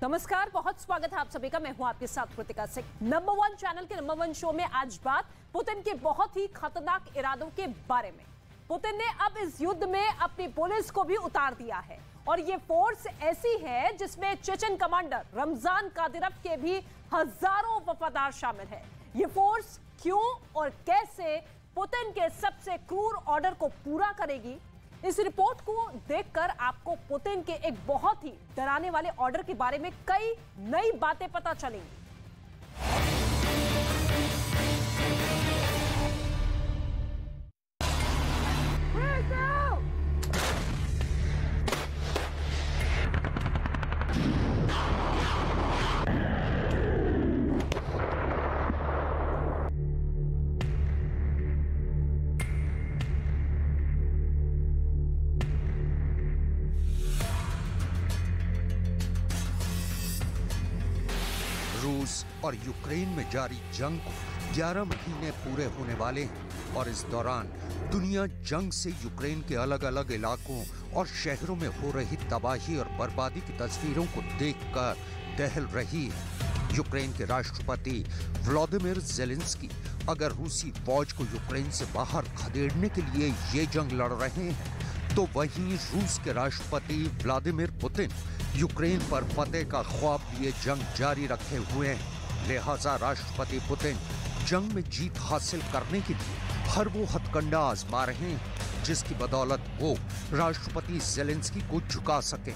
नमस्कार, बहुत स्वागत है आप सभी का। मैं हूं आपके साथ कृतिका सिंह। नंबर 1 चैनल के नंबर 1 शो में आज बात पुतिन के बहुत ही खतरनाक इरादों के बारे में। पुतिन ने अब इस युद्ध में अपनी पुलिस को भी उतार दिया है और ये फोर्स ऐसी है जिसमें चेचन कमांडर रमजान कादिरोव के भी हजारों वफादार शामिल है। ये फोर्स क्यों और कैसे पुतिन के सबसे क्रूर ऑर्डर को पूरा करेगी, इस रिपोर्ट को देखकर आपको पुतिन के एक बहुत ही डराने वाले ऑर्डर के बारे में कई नई बातें पता चलेंगी। रूस और यूक्रेन में जारी जंग को 11 महीने पूरे होने वाले हैं और इस दौरान दुनिया जंग से यूक्रेन के अलग अलग इलाकों और शहरों में हो रही तबाही और बर्बादी की तस्वीरों को देखकर दहल रही है। यूक्रेन के राष्ट्रपति व्लादिमीर ज़ेलेंस्की अगर रूसी फौज को यूक्रेन से बाहर खदेड़ने के लिए ये जंग लड़ रहे हैं, तो वहीं रूस के राष्ट्रपति व्लादिमीर पुतिन यूक्रेन पर फतेह का ख्वाब लिए जंग जारी रखे हुए हैं। लिहाजा राष्ट्रपति पुतिन जंग में जीत हासिल करने के लिए हर वो हथकंडा आजमा रहे हैं जिसकी बदौलत वो राष्ट्रपति ज़ेलेंस्की को झुका सके।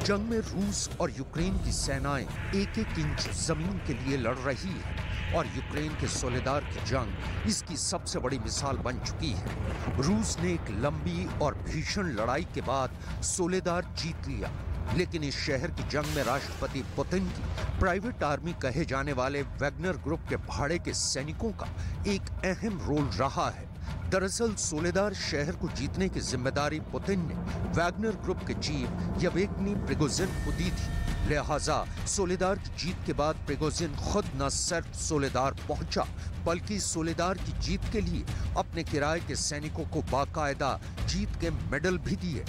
जंग में रूस और यूक्रेन की सेनाएं एक एक इंच जमीन के लिए लड़ रही है और यूक्रेन के सोलेदार की जंग इसकी सबसे बड़ी मिसाल बन चुकी है। रूस ने एक लंबी और भीषण लड़ाई के बाद सोलेदार जीत लिया, लेकिन इस शहर की जंग में राष्ट्रपति पुतिन की प्राइवेट आर्मी कहे जाने वाले वैगनर ग्रुप के भाड़े के सैनिकों का एक अहम रोल रहा है। दरअसल सोलेदार शहर को जीतने की जिम्मेदारी पुतिन ने वैगनर ग्रुप के चीफ येवगेनी प्रिगोजिन को दी थी। लिहाजा सोलेदार की जीत के बाद प्रिगोजिन खुद न सिर्फ सोलेदार पहुंचा, बल्कि सोलेदार की जीत के लिए अपने किराए के सैनिकों को बाकायदा जीत के मेडल भी दिए।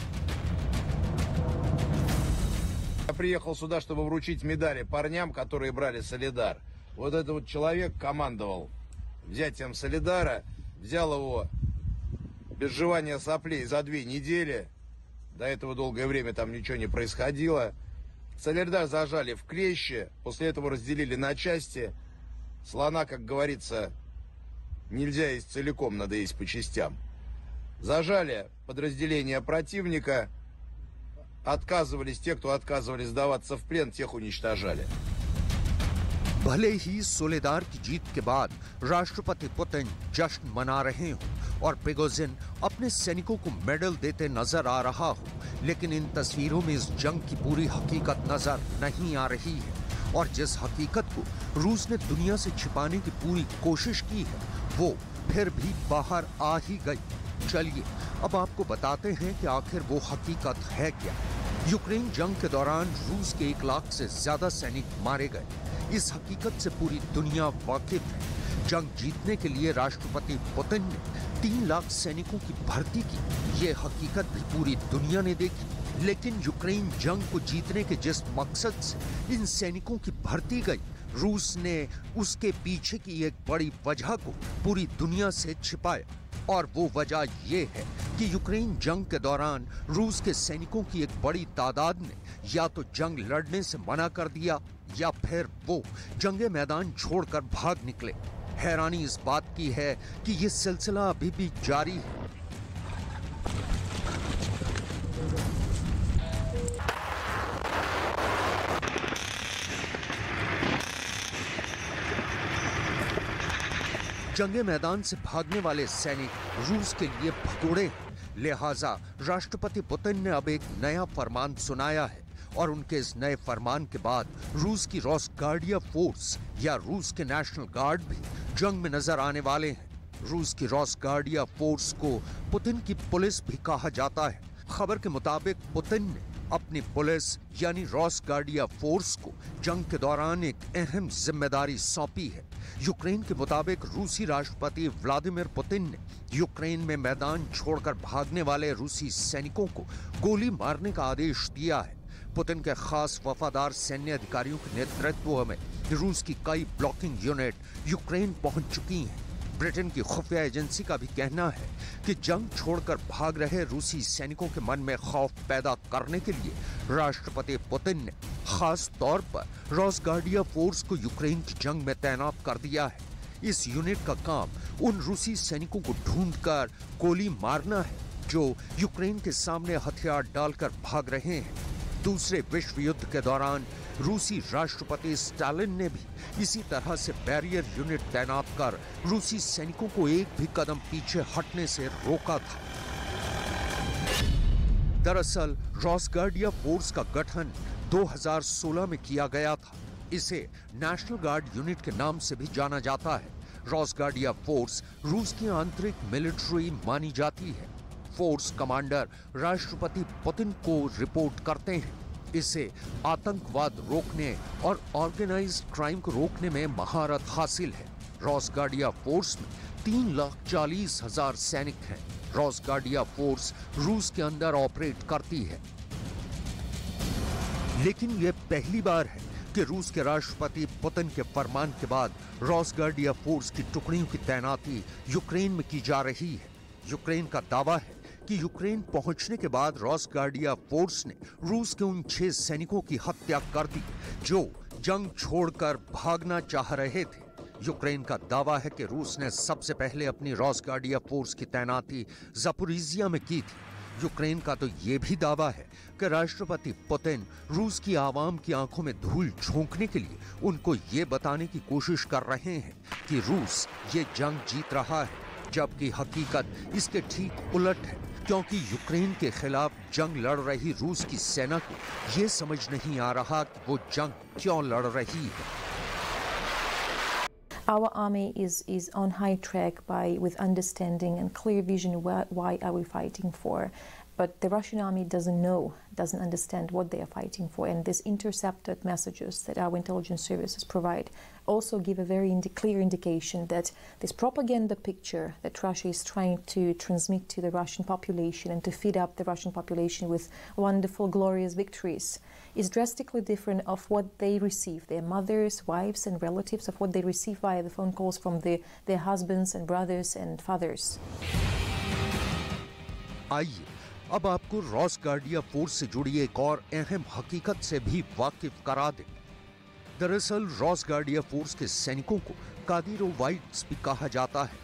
Я приехал сюда, чтобы вручить медали парням, которые брали Солидар. Вот этот вот человек командовал взятием Солидара, взял его без жевания соплей за 2 недели. До этого долгое время там ничего не происходило. Солидар зажали в клещи, после этого разделили на части. Слона, как говорится, нельзя есть целиком, надо есть по частям. Зажали подразделения противника. Отказывались, те, кто отказывались сдаваться в плен, тех уничтожали. भले ही सोलेदार की जीत के बाद राष्ट्रपति पुतिन जश्न मना रहे हों और प्रिगोजिन अपने सैनिकों को मेडल देते नजर आ रहा हो, लेकिन इन तस्वीरों में इस जंग की पूरी हकीकत नजर नहीं आ रही है और जिस हकीकत को रूस ने दुनिया से छिपाने की पूरी कोशिश की है, वो फिर भी बाहर आ ही गई। चलिए अब आपको बताते हैं कि आखिर वो हकीकत है क्या। यूक्रेन जंग के दौरान रूस के 1 लाख से ज्यादा सैनिक मारे गए। इस हकीकत से पूरी दुनिया वाकिफ है। जंग जीतने के लिए राष्ट्रपति पुतिन ने 3 लाख सैनिकों की भर्ती की। ये हकीकत भी पूरी दुनिया ने देखी। लेकिन यूक्रेन जंग को जीतने के जिस मकसद से इन सैनिकों की भर्ती गई, रूस ने उसके पीछे की एक बड़ी वजह को पूरी दुनिया से छिपाया और वो वजह ये है कि यूक्रेन जंग के दौरान रूस के सैनिकों की एक बड़ी तादाद ने या तो जंग लड़ने से मना कर दिया या फिर वो जंगे मैदान छोड़कर भाग निकले। हैरानी इस बात की है कि ये सिलसिला अभी भी जारी है। जंगे मैदान से भागने वाले सैनिक रूस के लिए भगोड़े हैं। लिहाजा राष्ट्रपति पुतिन ने अब एक नया फरमान सुनाया है और उनके इस नए फरमान के बाद रूस की रोसगार्डिया फोर्स या रूस के नेशनल गार्ड भी जंग में नजर आने वाले हैं। रूस की रोसगार्डिया फोर्स को पुतिन की पुलिस भी कहा जाता है। खबर के मुताबिक पुतिन ने अपनी पुलिस यानी रोसगार्डिया फोर्स को जंग के दौरान एक अहम जिम्मेदारी सौंपी है। यूक्रेन के मुताबिक रूसी राष्ट्रपति व्लादिमीर पुतिन ने यूक्रेन में मैदान छोड़कर भागने वाले रूसी सैनिकों को गोली मारने का आदेश दिया है। पुतिन के खास वफादार सैन्य अधिकारियों के नेतृत्व में रूस की कई ब्लॉकिंग यूनिट यूक्रेन पहुंच चुकी हैं। ब्रिटेन की खुफिया एजेंसी का भी कहना है कि जंग छोड़कर भाग रहे रूसी सैनिकों के मन में खौफ पैदा करने के लिए राष्ट्रपति पुतिन ने खास तौर पर रोसगार्डिया फोर्स को यूक्रेन की जंग में तैनात कर दिया है। इस यूनिट का काम उन रूसी सैनिकों को ढूंढकर गोली मारना है जो यूक्रेन के सामने हथियार डालकर भाग रहे हैं। दूसरे विश्व युद्ध के दौरान रूसी राष्ट्रपति स्टालिन ने भी इसी तरह से बैरियर यूनिट तैनात कर रूसी सैनिकों को एक भी कदम पीछे हटने से रोका था। दरअसल रोसगार्डिया फोर्स का गठन 2016 में किया गया था। इसे नेशनल गार्ड यूनिट के नाम से भी जाना जाता है। रोसगार्डिया फोर्स रूस की आंतरिक मिलिट्री मानी जाती है। फोर्स कमांडर राष्ट्रपति पुतिन को रिपोर्ट करते हैं। इसे आतंकवाद रोकने और ऑर्गेनाइज्ड क्राइम को रोकने में महारत हासिल है। रोसगार्डिया फोर्स में 3,40,000 सैनिक हैं। रोसगार्डिया फोर्स रूस के अंदर ऑपरेट करती है। लेकिन यह पहली बार है कि रूस के राष्ट्रपति पुतिन के फरमान के बाद रोसगार्डिया फोर्स की टुकड़ियों की तैनाती यूक्रेन में की जा रही है। यूक्रेन का दावा है कि यूक्रेन पहुंचने के बाद रोसगार्डिया फोर्स ने रूस के उन 6 सैनिकों की हत्या कर दी जो जंग छोड़कर भागना चाह रहे थे। यूक्रेन का दावा है कि रूस ने सबसे पहले अपनी रोसगार्डिया फोर्स की तैनाती ज़पोरिजिया में की थी। यूक्रेन का तो ये भी दावा है कि राष्ट्रपति पुतिन रूस की आवाम की आंखों में धूल झोंकने के लिए उनको ये बताने की कोशिश कर रहे हैं कि रूस ये जंग जीत रहा है, जबकि हकीकत इसके ठीक उलट है, क्योंकि यूक्रेन के खिलाफ जंग लड़ रही रूस की सेना को ये समझ नहीं आ रहा कि वो जंग क्यों लड़ रही है। Our army is on high track with understanding and clear vision why are we fighting for. But the Russian army doesn't understand what they are fighting for. And these intercepted messages that our intelligence services provide also give a very clear indication that this propaganda picture that Russia is trying to transmit to the Russian population and to feed up the Russian population with wonderful, glorious victories is drastically different of what they receive, their mothers, wives and relatives, of what they receive via the phone calls from their husbands and brothers and fathers. आइए अब आपको रोसगार्डिया force से जुड़ी एक और अहम हकीकत से भी वाकिफ करा दें। दरअसल रोसगार्डिया फोर्स के सैनिकों को कादिरोवाइट्स भी कहा जाता है।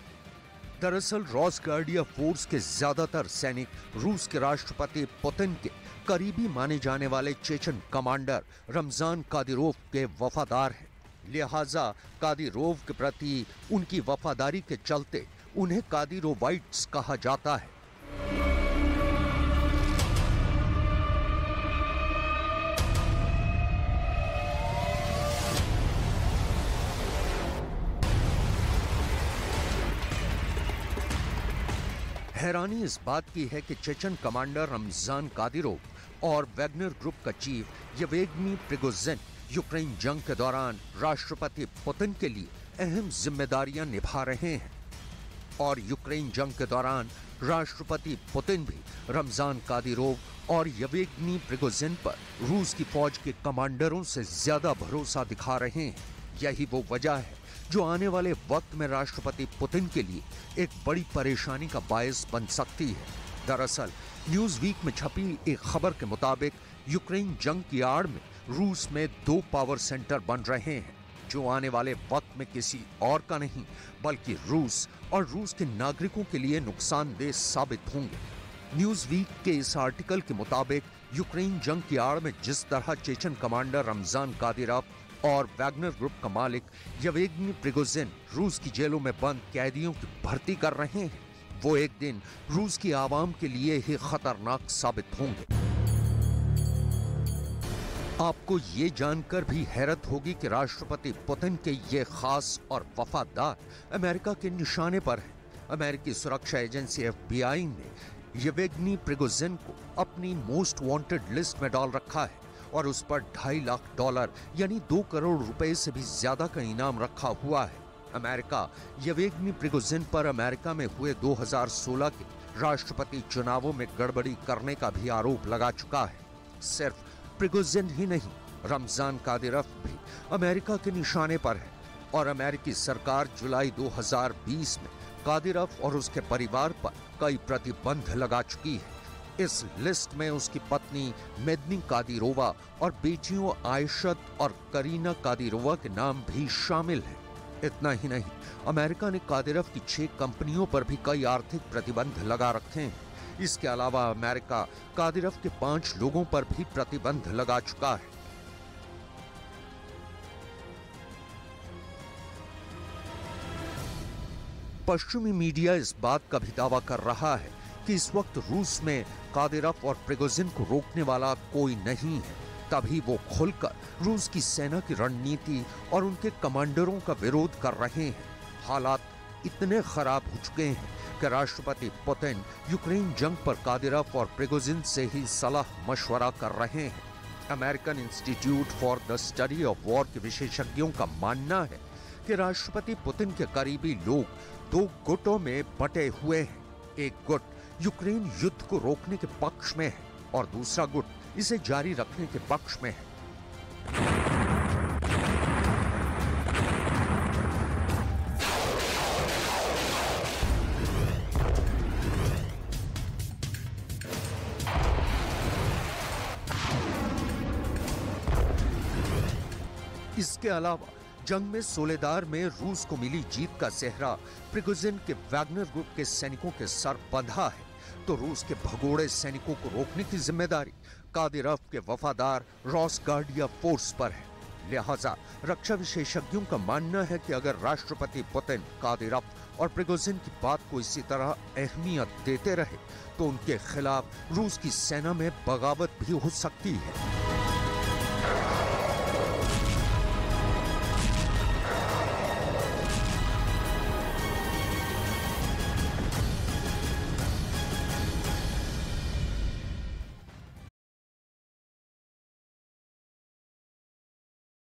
दरअसल रोसगार्डिया फोर्स के ज्यादातर सैनिक रूस के राष्ट्रपति पुतिन के करीबी माने जाने वाले चेचन कमांडर रमजान कादिरोव के वफादार हैं। लिहाजा कादिरोव के प्रति उनकी वफादारी के चलते उन्हें कादिरोवाइट्स कहा जाता है। हैरानी इस बात की है कि चेचन कमांडर रमजान कादिरोव और वैगनर ग्रुप का चीफ येवगेनी प्रिगोजिन यूक्रेन जंग के दौरान राष्ट्रपति पुतिन के लिए अहम जिम्मेदारियां निभा रहे हैं। और यूक्रेन जंग के दौरान राष्ट्रपति पुतिन भी रमजान कादिरोव और येवगेनी प्रिगोजिन पर रूस की फौज के कमांडरों से ज्यादा भरोसा दिखा रहे हैं। यही वो वजह है जो आने वाले वक्त में राष्ट्रपति पुतिन के लिए एक बड़ी परेशानी का बायस बन सकती है। दरअसल न्यूज़ वीक में छपी एक खबर के मुताबिक यूक्रेन जंग की आड़ में रूस में 2 पावर सेंटर बन रहे हैं जो आने वाले वक्त में किसी और का नहीं बल्कि रूस और रूस के नागरिकों के लिए नुकसानदेह साबित होंगे। न्यूज़ वीक के इस आर्टिकल के मुताबिक यूक्रेन जंग की आड़ में जिस तरह चेचन कमांडर रमजान कादिरोव और वैगनर ग्रुप का मालिक येवगेनी प्रिगोजिन रूस की जेलों में बंद कैदियों की भर्ती कर रहे हैं, वो एक दिन रूस की आवाम के लिए ही खतरनाक साबित होंगे। आपको ये जानकर भी हैरत होगी कि राष्ट्रपति पुतिन के ये खास और वफादार अमेरिका के निशाने पर हैं। अमेरिकी सुरक्षा एजेंसी FBI ने येवगेनी प्रिगोजिन को अपनी मोस्ट वांटेड लिस्ट में डाल रखा है और उस पर $2.5 लाख यानी $2 करोड़ रुपए से भी ज्यादा का इनाम रखा हुआ है। अमेरिका येवगेनी प्रिगोजिन पर अमेरिका में हुए 2016 के राष्ट्रपति चुनावों में गड़बड़ी करने का भी आरोप लगा चुका है। सिर्फ प्रिगोजिन ही नहीं, रमजान कादिरोव भी अमेरिका के निशाने पर है और अमेरिकी सरकार जुलाई 2020 में कादिरोव और उसके परिवार पर कई प्रतिबंध लगा चुकी है। इस लिस्ट में उसकी पत्नी मेदनी कादिरोवा और बेटियों आयशत और करीना कादिरोवा के नाम भी शामिल हैं। इतना ही नहीं, अमेरिका ने कादिरोव की 6 कंपनियों पर भी कई आर्थिक प्रतिबंध लगा रखे हैं। इसके अलावा अमेरिका कादिरोव के 5 लोगों पर भी प्रतिबंध लगा चुका है। पश्चिमी मीडिया इस बात का भी दावा कर रहा है कि इस वक्त रूस में कादिरोव और प्रिगोजिन को रोकने वाला कोई नहीं है, तभी वो खुलकर रूस की सेना की रणनीति और उनके कमांडरों का विरोध कर रहे हैं। हालात इतने खराब हो चुके हैं कि राष्ट्रपति पुतिन यूक्रेन जंग पर कादिरोव और प्रिगोजिन से ही सलाह मशवरा कर रहे हैं। American institute for the study of war के विशेषज्ञों का मानना है कि राष्ट्रपति पुतिन के करीबी लोग 2 गुटों में बटे हुए हैं। एक गुट यूक्रेन युद्ध को रोकने के पक्ष में है और दूसरा गुट इसे जारी रखने के पक्ष में है। इसके अलावा जंग में सोलेदार में रूस को मिली जीत का सेहरा प्रिगोजिन के वैगनर ग्रुप के सैनिकों के सर बंधा है, तो रूस के भगोड़े सैनिकों को रोकने की जिम्मेदारी कादिरोव के वफादार रोसगार्डिया फोर्स पर है। लिहाजा रक्षा विशेषज्ञों का मानना है कि अगर राष्ट्रपति पुतिन कादिरोव और प्रिगोजिन की बात को इसी तरह अहमियत देते रहे तो उनके खिलाफ रूस की सेना में बगावत भी हो सकती है।